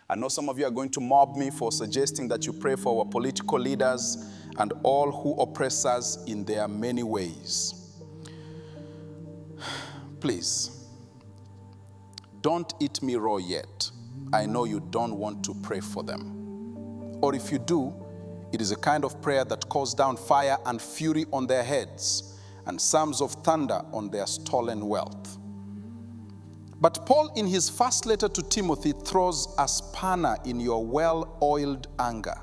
I know some of you are going to mob me for suggesting that you pray for our political leaders and all who oppress us in their many ways. Please, don't eat me raw yet. I know you don't want to pray for them. Or if you do, it is a kind of prayer that calls down fire and fury on their heads and psalms of thunder on their stolen wealth. But Paul, in his first letter to Timothy, throws a spanner in your well-oiled anger.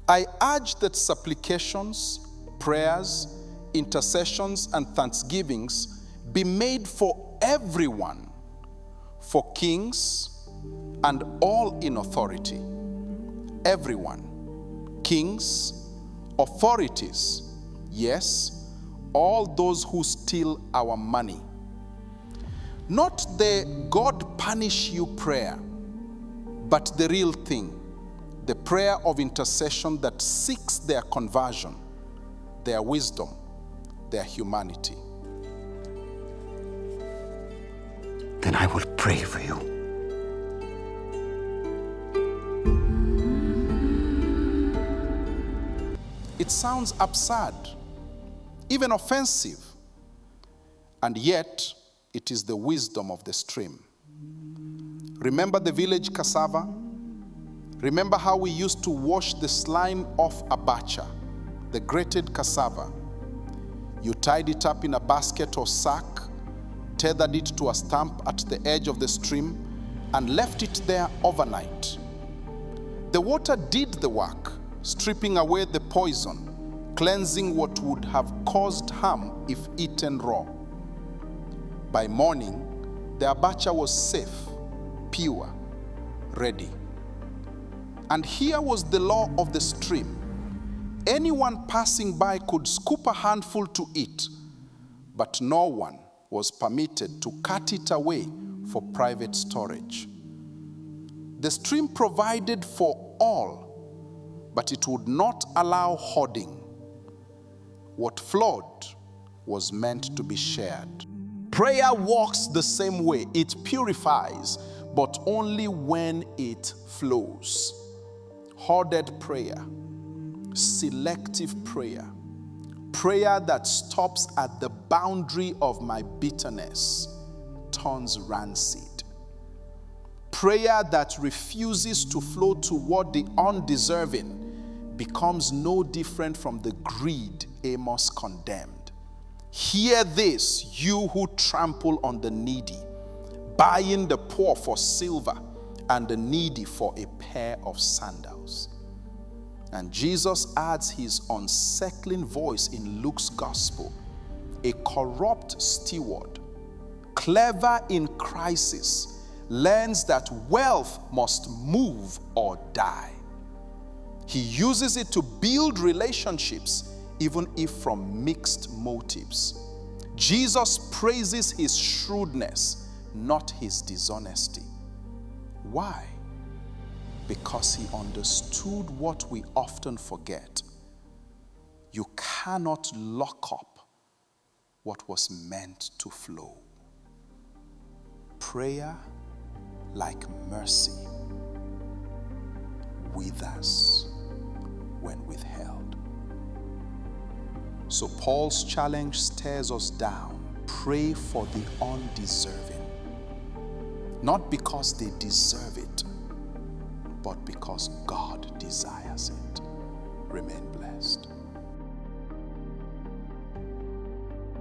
I urge that supplications, prayers, intercessions, and thanksgivings be made for everyone, for kings and all in authority. Everyone, kings, authorities, yes, all those who steal our money. Not the God punish you prayer, but the real thing, the prayer of intercession that seeks their conversion, their wisdom, their humanity. Then I will pray for you. It sounds absurd, even offensive, and yet it is the wisdom of the stream. Remember the village cassava? Remember how we used to wash the slime off abacha, the grated cassava. You tied it up in a basket or sack, tethered it to a stump at the edge of the stream, and left it there overnight. The water did the work, stripping away the poison, cleansing what would have caused harm if eaten raw. By morning, the abacha was safe, pure, ready. And here was the law of the stream. Anyone passing by could scoop a handful to eat, but no one was permitted to cut it away for private storage. The stream provided for all, but it would not allow hoarding. What flowed was meant to be shared. Prayer works the same way. It purifies, but only when it flows. Hoarded prayer, selective prayer, prayer that stops at the boundary of my bitterness turns rancid. Prayer that refuses to flow toward the undeserving becomes no different from the greed Amos condemned. Hear this, you who trample on the needy, buying the poor for silver and the needy for a pair of sandals. And Jesus adds his unsettling voice in Luke's gospel. A corrupt steward, clever in crisis, learns that wealth must move or die. He uses it to build relationships, even if from mixed motives. Jesus praises his shrewdness, not his dishonesty. Why? Because he understood what we often forget. You cannot lock up what was meant to flow. Prayer, like mercy, withers when withheld. So Paul's challenge stares us down. Pray for the undeserving. Not because they deserve it, but because God desires it. Remain blessed.